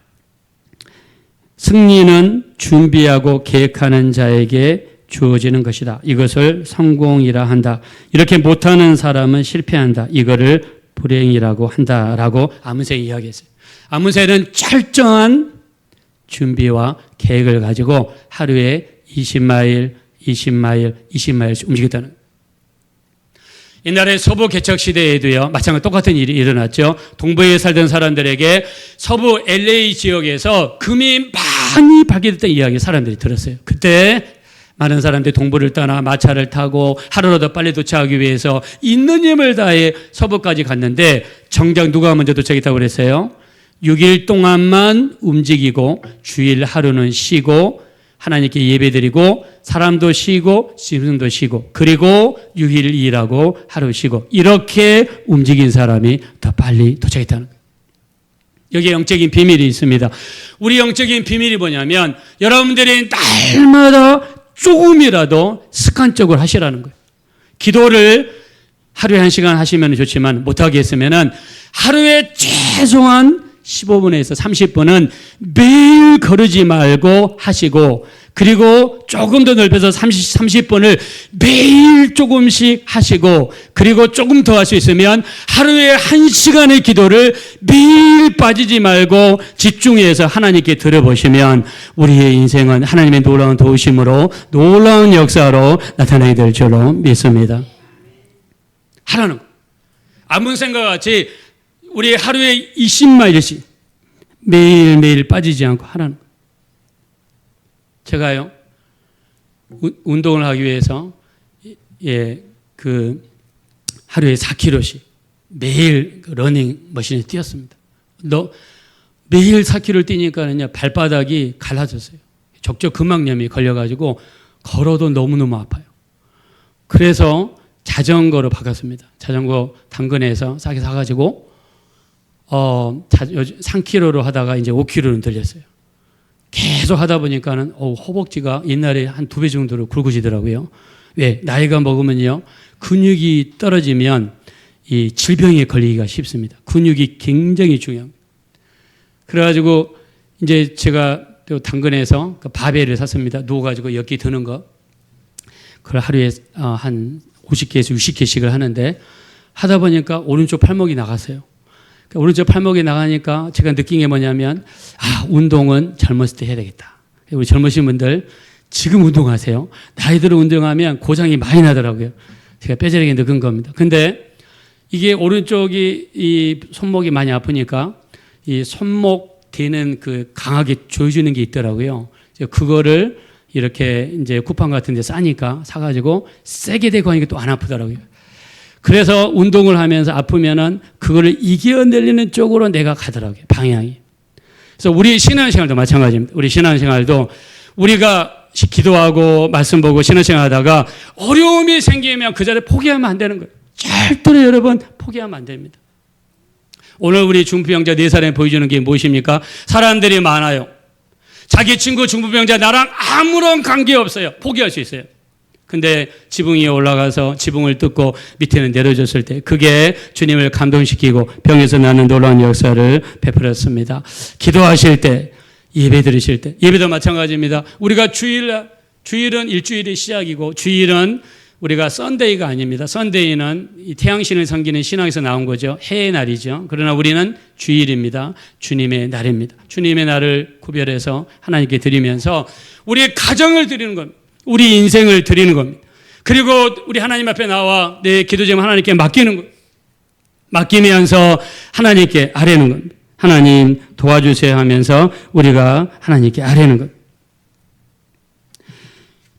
승리는 준비하고 계획하는 자에게 주어지는 것이다. 이것을 성공이라 한다. 이렇게 못하는 사람은 실패한다. 이거를 불행이라고 한다라고 아문새가 이야기했어요. 아문새는 철저한 준비와 계획을 가지고 하루에 20마일, 20마일씩 움직였다는 거예요. 옛날에 서부 개척 시대에도요, 마찬가지로 똑같은 일이 일어났죠. 동부에 살던 사람들에게 서부 LA 지역에서 금이 많이 발견됐다는 이야기 사람들이 들었어요. 그때 많은 사람들이 동부를 떠나 마차를 타고 하루라도 빨리 도착하기 위해서 있는 힘을 다해 서부까지 갔는데 정작 누가 먼저 도착했다고 그랬어요? 6일 동안만 움직이고 주일 하루는 쉬고 하나님께 예배드리고 사람도 쉬고 짐승도 쉬고 그리고 6일 일하고 하루 쉬고 이렇게 움직인 사람이 더 빨리 도착했다는 거예요. 여기에 영적인 비밀이 있습니다. 우리 영적인 비밀이 뭐냐면 여러분들이 날마다 조금이라도 습관적으로 하시라는 거예요. 기도를 하루에 1시간 하시면 좋지만 못하게 했으면 하루에 최소한 15분에서 30분은 매일 거르지 말고 하시고 그리고 조금 더 넓혀서 30분을 매일 조금씩 하시고 그리고 조금 더 할 수 있으면 하루에 1시간의 기도를 매일 빠지지 말고 집중해서 하나님께 들어보시면 우리의 인생은 하나님의 놀라운 도우심으로 놀라운 역사로 나타나게 될 줄로 믿습니다. 하라는 거. 아문생과 같이 우리 하루에 20마일씩 매일매일 빠지지 않고 하라는 거예요. 제가요, 운동을 하기 위해서, 하루에 4km씩 매일 러닝 머신에 뛰었습니다. 매일 4km를 뛰니까는요, 발바닥이 갈라졌어요. 적적 근막염이 걸려가지고 걸어도 너무너무 아파요. 그래서 자전거로 바꿨습니다. 자전거 당근에서 싸게 사가지고 3km로 하다가 이제 5km로 들렸어요. 계속 하다 보니까는 허벅지가 옛날에 한 2배 정도로 굵어지더라고요. 왜? 나이가 먹으면요, 근육이 떨어지면 이 질병에 걸리기가 쉽습니다. 근육이 굉장히 중요합니다. 그래가지고 이제 제가 또 당근에서 그 바벨을 샀습니다. 누워가지고 몇 개 드는 거. 그걸 하루에 한 50개에서 60개씩을 하는데 하다 보니까 오른쪽 팔목이 나갔어요. 오른쪽 팔목이 나가니까 제가 느낀 게 뭐냐면 운동은 젊었을 때 해야 되겠다. 우리 젊으신 분들 지금 운동하세요. 나이 들어 운동하면 고장이 많이 나더라고요. 제가 뼈저리게 늙은 겁니다. 근데 이게 오른쪽이 이 손목이 많이 아프니까 이 손목 대는 그 강하게 조여주는 게 있더라고요. 그거를 이렇게 이제 쿠팡 같은 데 싸니까 사가지고 세게 대고 하니까 또 안 아프더라고요. 그래서 운동을 하면서 아프면은 그거를 이겨내려는 쪽으로 내가 가더라고요. 방향이. 그래서 우리 신앙생활도 마찬가지입니다. 우리 신앙생활도 우리가 기도하고 말씀 보고 신앙생활 하다가 어려움이 생기면 그 자리에 포기하면 안 되는 거예요. 절대로 여러분 포기하면 안 됩니다. 오늘 우리 중부병자 4사람이 보여주는 게 무엇입니까? 사람들이 많아요. 자기 친구 중부병자 나랑 아무런 관계 없어요. 포기할 수 있어요. 근데 지붕 위에 올라가서 지붕을 뜯고 밑에는 내려줬을 때 그게 주님을 감동시키고 병에서 나는 놀라운 역사를 베풀었습니다. 기도하실 때, 예배 드리실 때, 예배도 마찬가지입니다. 우리가 주일은 일주일의 시작이고 주일은 우리가 썬데이가 아닙니다. 썬데이는 이 태양신을 섬기는 신앙에서 나온 거죠. 해의 날이죠. 그러나 우리는 주일입니다. 주님의 날입니다. 주님의 날을 구별해서 하나님께 드리면서 우리의 가정을 드리는 겁니다. 우리 인생을 드리는 겁니다. 그리고 우리 하나님 앞에 나와 내 기도 제목 하나님께 맡기는 겁니다. 맡기면서 하나님께 아뢰는 겁니다. 하나님 도와주세요 하면서 우리가 하나님께 아뢰는 겁니다.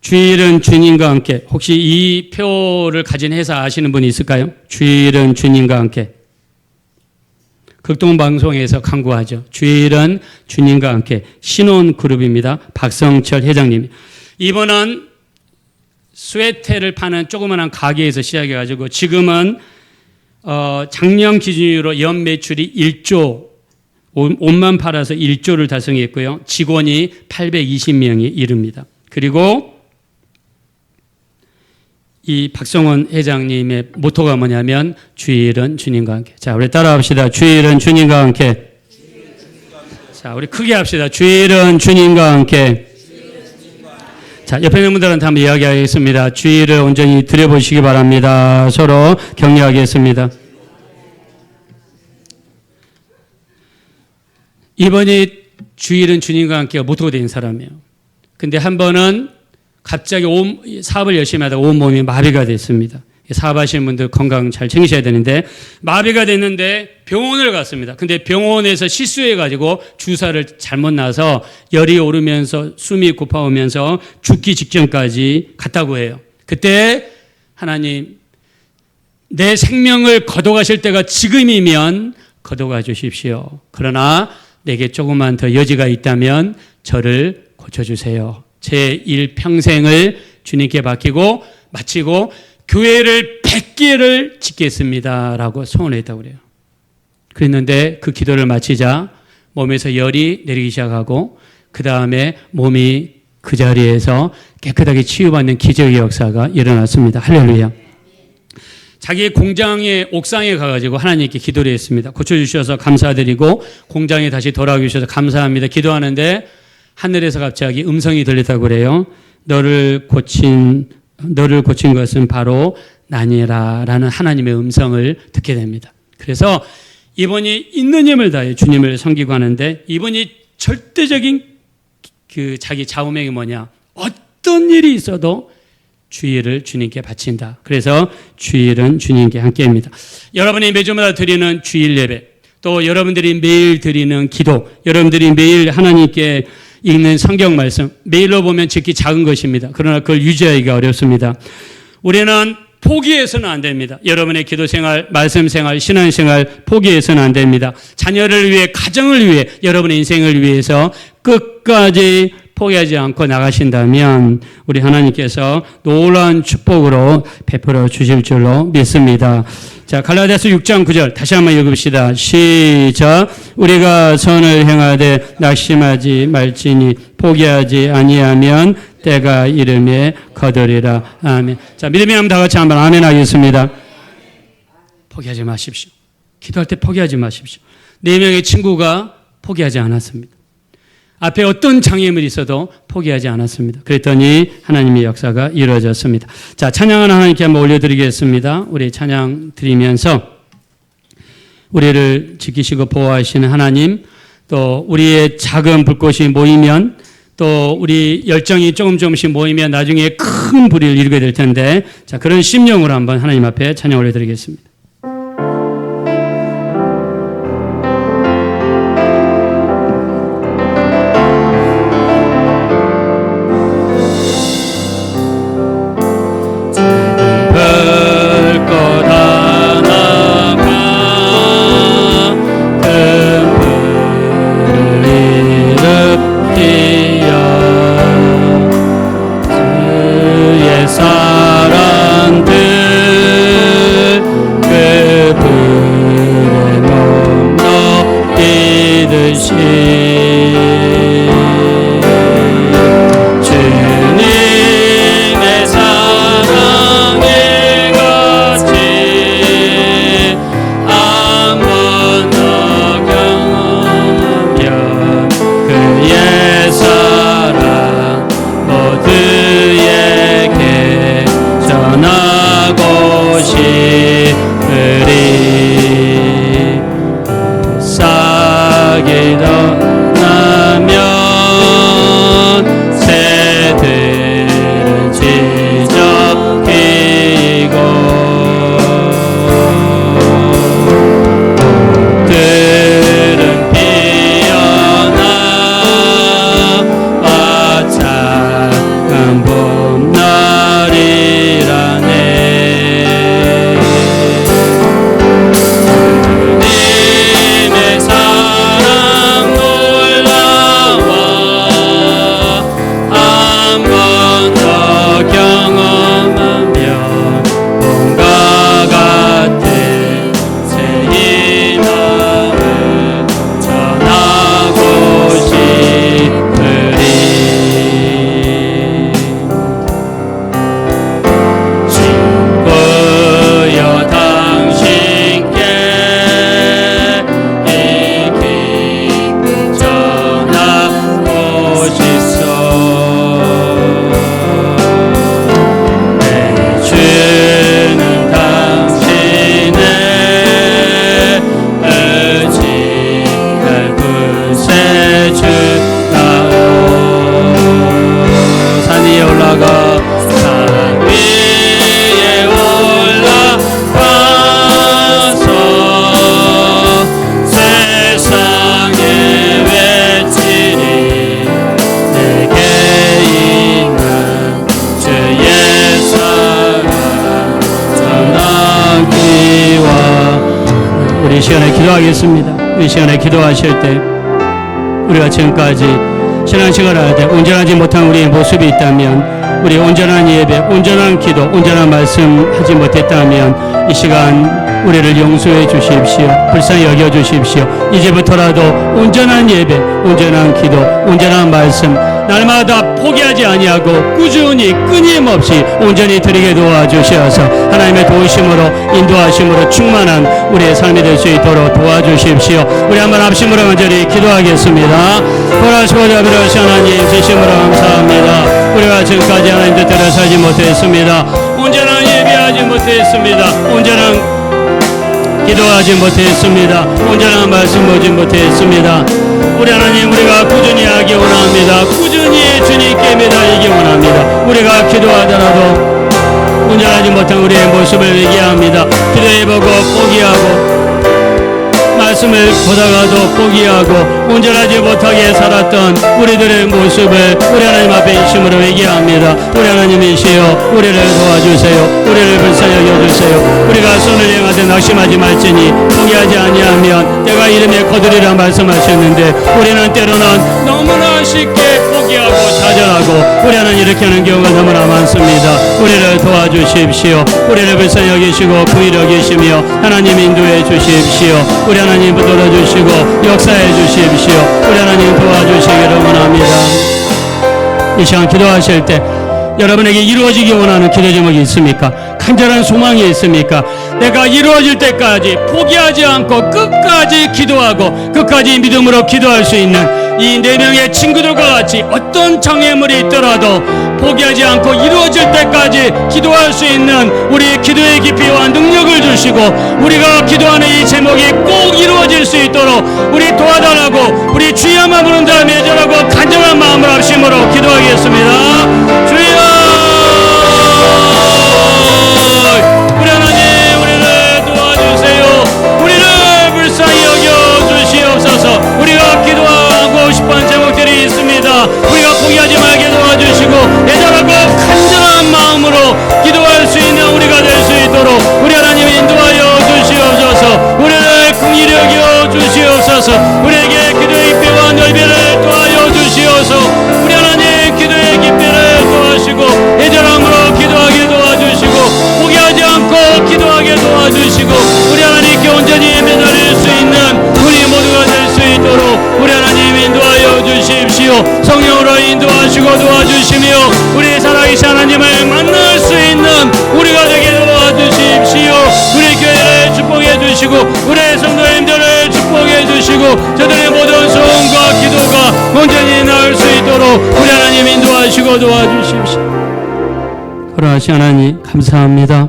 주일은 주님과 함께. 혹시 이 표를 가진 회사 아시는 분이 있을까요? 주일은 주님과 함께. 극동방송에서 강구하죠. 주일은 주님과 함께. 신혼그룹입니다. 박성철 회장님. 이번은 스웨터를 파는 조그마한 가게에서 시작해가지고 지금은 작년 기준으로 연 매출이 1조, 옷만 팔아서 1조를 달성했고요. 직원이 820명이 이릅니다. 그리고 이 박성원 회장님의 모토가 뭐냐면 주일은 주님과 함께. 자, 우리 따라합시다. 주일은 주님과 함께. 자, 우리 크게 합시다. 주일은 주님과 함께. 자, 옆에 있는 분들한테 한번 이야기하겠습니다. 주일을 온전히 드려보시기 바랍니다. 서로 격려하겠습니다. 이번이 주일은 주님과 함께가 모토가 된 사람이에요. 근데 한 번은 갑자기 사업을 열심히 하다가 온몸이 마비가 됐습니다. 사업하시는 분들 건강 잘 챙기셔야 되는데 마비가 됐는데 병원을 갔습니다. 근데 병원에서 실수해가지고 주사를 잘못 놔서 열이 오르면서 숨이 고파오면서 죽기 직전까지 갔다고 해요. 그때 하나님 내 생명을 거둬가실 때가 지금이면 거둬가 주십시오. 그러나 내게 조금만 더 여지가 있다면 저를 고쳐주세요. 제 일평생을 주님께 맡기고 마치고 교회를 100개를 짓겠습니다 라고 소원했다고 그래요. 그랬는데 그 기도를 마치자 몸에서 열이 내리기 시작하고 그 다음에 몸이 그 자리에서 깨끗하게 치유받는 기적의 역사가 일어났습니다. 할렐루야. 자기 공장의 옥상에 가가지고 하나님께 기도를 했습니다. 고쳐주셔서 감사드리고 공장에 다시 돌아오게 주셔서 감사합니다. 기도하는데 하늘에서 갑자기 음성이 들렸다고 그래요. 너를 고친 것은 바로 나니라 라는 하나님의 음성을 듣게 됩니다. 그래서 이분이 있는 힘을 다해 주님을 섬기고 하는데 이분이 절대적인 그 자기 좌우명이 뭐냐? 어떤 일이 있어도 주일을 주님께 바친다. 그래서 주일은 주님께 함께입니다. 여러분이 매주마다 드리는 주일 예배, 또 여러분들이 매일 드리는 기도, 여러분들이 매일 하나님께 읽는 성경 말씀, 매일로 보면 지극히 작은 것입니다. 그러나 그걸 유지하기가 어렵습니다. 우리는 포기해서는 안 됩니다. 여러분의 기도 생활, 말씀 생활, 신앙 생활 포기해서는 안 됩니다. 자녀를 위해, 가정을 위해, 여러분의 인생을 위해서 끝까지 포기하지 않고 나가신다면 우리 하나님께서 놀라운 축복으로 베풀어 주실 줄로 믿습니다. 자, 갈라디아서 6장 9절 다시 한번 읽읍시다. 시작. 우리가 선을 행하되 낙심하지 말지니 포기하지 아니하면 때가 이름에 거두리라. 아멘. 자, 믿음이 하면 다 같이 한번 아멘 하겠습니다. 포기하지 마십시오. 기도할 때 포기하지 마십시오. 4명의 친구가 포기하지 않았습니다. 앞에 어떤 장애물이 있어도 포기하지 않았습니다. 그랬더니 하나님의 역사가 이루어졌습니다. 자, 찬양하는 하나님께 한번 올려드리겠습니다. 우리 찬양 드리면서 우리를 지키시고 보호하시는 하나님, 또 우리의 작은 불꽃이 모이면, 또 우리 열정이 조금씩 모이면 나중에 큰 불을 이루게 될 텐데, 자, 그런 심령으로 한번 하나님 앞에 찬양 올려드리겠습니다. 싶으리 싹이 떠나면 새들은 지저귀고 들은 피어나 화창한 봄날이라네 주님의 사랑 놀라워 한 번 더 경험하면 봄과 같은 새 희망을 전하고 싶으리 친구여 당신께 이 기쁨 전하고 싶소 내 주는 당신의 의지할 구세주다오 산 위에 올라가 산 위에 올라가서 세상에 외치리 내게 있는 주의 사랑 전하기와 우리 시간에 기도하겠습니다. 우리 시간에 기도하실 때 우리가 지금까지 신앙생활을 할 때 온전하지 못한 우리의 모습이 있다면 우리 온전한 예배, 온전한 기도, 온전한 말씀 하지 못했다면 이 시간 우리를 용서해 주십시오. 불쌍히 여겨 주십시오. 이제부터라도 온전한 예배, 온전한 기도, 온전한 말씀 날마다 포기하지 아니하고 꾸준히 끊임없이 온전히 드리게 도와주셔서 하나님의 도우심으로 인도하심으로 충만한 우리의 삶이 될 수 있도록 도와주십시오. 우리 한번 합심으로 간절히 기도하겠습니다. 보라시고자 비로시 하나님 진심으로 감사합니다. 우리가 지금까지 하나님 뜻대로 살지 못했습니다. 온전한 예배하지 못했습니다. 온전한 기도하지 못했습니다. 온전한 말씀 보지 못했습니다. 우리 하나님 우리가 꾸준히 하기 원합니다. 꾸준히 주님께 매달리기 원합니다. 우리가 기도하더라도 온전하지 못한 우리의 모습을 얘기합니다. 기도해보고 포기하고 말씀을 보다가도 포기하고 온전하지 못하게 살았던 우리들의 모습을 우리 하나님 앞에 인심으로 얘기합니다. 우리 하나님이시여 우리를 도와주세요. 우리를 불쌍히 여겨주세요. 우리가 손을 행하되 낙심하지 말지니 포기하지 아니하면 내가 이름에 거두리라 말씀하셨는데 우리는 때로는 너무나 쉽게 포기하고 좌절하고 우리 하나님 이렇게 하는 경우가 너무나 많습니다. 우리를 도와주십시오. 우리를 불쌍히 여기시고 긍휼히 여기시며 하나님 인도해 주십시오. 우리 하나님 붙들어 주시고 역사해 주십시오. 우리 하나님 도와주시기를 원합니다. 이 시간 기도하실 때 여러분에게 이루어지기 원하는 기도 제목이 있습니까? 간절한 소망이 있습니까? 내가 이루어질 때까지 포기하지 않고 끝까지 기도하고 끝까지 믿음으로 기도할 수 있는 이 4명의 친구들과 같이 어떤 장애물이 있더라도 포기하지 않고 이루어질 때까지 기도할 수 있는 우리 기도의 깊이와 능력을 주시고 우리가 기도하는 이 제목이 꼭 이루어질 수 있도록 우리 도와달라고 우리 주여만 부른 다음에 애절하고 간절한 마음을 합심으로 기도하겠습니다. 주여 우리 하나님 우리를 도와주세요. 우리를 불쌍히 여겨주시옵소서. 우리가 기도하고 싶은 제목들이 있습니다. 우리가 포기하지 말게 도와주시고 애절하고 간절한 마음으로 기도할 수 있는 우리가 될 수 있도록 우리 하나님 인도하여 주시옵소서. 우리를 긍휼히 여겨 주시옵소서. 우리에게 기도의 깊이와 넓이를 도와여 주시옵소서. 우리 하나님 기도의 깊이를 도와주시고 애절함으로 기도하게 도와주시고 포기하지 않고 기도하게 도와주시고 우리 하나님께 온전히 매달릴 수 있는 우리 모두가 될 수 있도록 우리 하나님 인도하여 주십시오. 성령으로 인도하시고 도와주시며 우리 살아계신 하나님을 만날 수 있는 우리가 되게 도와주십시오. 우리 교회를 축복해 주시고 우리 성도님들을 축복해 주시고 저들의 모든 소원과 기도가 온전히 나을 수 있도록 우리 하나님 인도하시고 도와주십시오. 그러하신 하나님 감사합니다.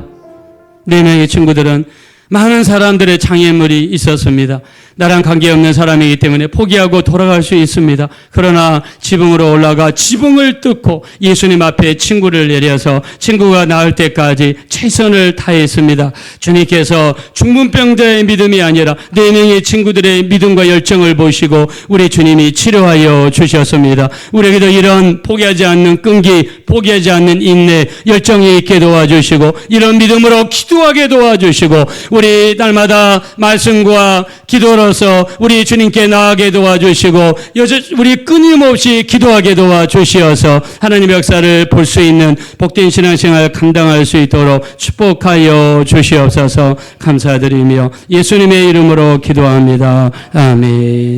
4명의 친구들은 많은 사람들의 장애물이 있었습니다. 나랑 관계없는 사람이기 때문에 포기하고 돌아갈 수 있습니다. 그러나 지붕으로 올라가 지붕을 뚫고 예수님 앞에 친구를 내려서 친구가 나을 때까지 최선을 다했습니다. 주님께서 중풍병자의 믿음이 아니라 4명의 친구들의 믿음과 열정을 보시고 우리 주님이 치료하여 주셨습니다. 우리에게도 이런 포기하지 않는 끈기, 포기하지 않는 인내, 열정이 있게 도와주시고 이런 믿음으로 기도하게 도와주시고 우리 날마다 말씀과 기도로서 우리 주님께 나아가게 도와주시고 우리 끊임없이 기도하게 도와주시어서 하나님의 역사를 볼 수 있는 복된 신앙생활 감당할 수 있도록 축복하여 주시옵소서. 감사드리며 예수님의 이름으로 기도합니다. 아멘.